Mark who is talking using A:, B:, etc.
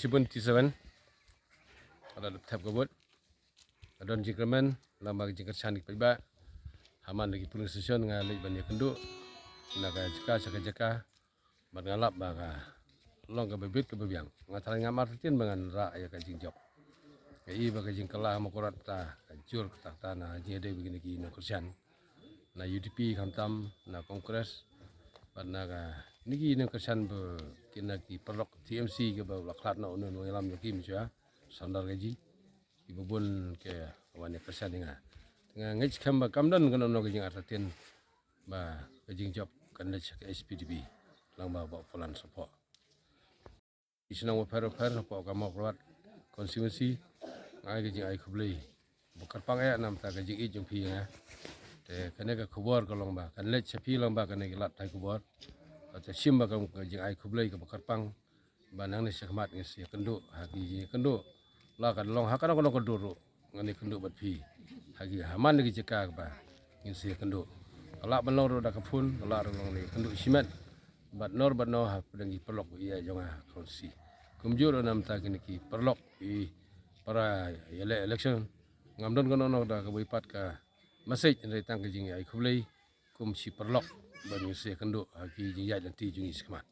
A: 77 ada tab gabut adon jingkramen lamba jingkar sanik paiba haman lagi polling station ngalai banyak kenduk naga jaka bat ngalap baga long ke bebit ke bebiang ngatal ngamar tin bangan ra ya ka jingjok ai baga jingkala makorat ta kajur ta tanah jede begini ki no kursian na UDP kamtam na kongres bat naga niki no kursian be kinaki perlok TMC ke ba laklat na unon ngalam yoki misya sandar gaji ibubun ke wane kursian nga ngaj kamba kamdan kan no gajing artatin ba gajing job kan ke SPDB lang ba polan support isnang wa per po kama kwat konstitusi ngai gajing ai khublei bukar pangaya nam ta gajing i jong pi nga te kane ka khubor ka long ba kan le chapi long ba kane lat thai khubor te sim ba ka gajing ai khublei ka bukar pang ba nang ne sekmat ngesi kendu hagi kendu la kan long hakan ko duru ngani kendu bat pi hagi haman lagi cekak ba ngesi kendu ala ban long da kapun ala long ni kendu simet bat nor ha pedangi perlok iya jonga konsi kumjur nam ta kini ki perlok i para election ngamdon kono no da ka pat ka message dari tang jing ai khublei kum si perlok ban ngesi kendu hagi jing ya dan ti jing ismat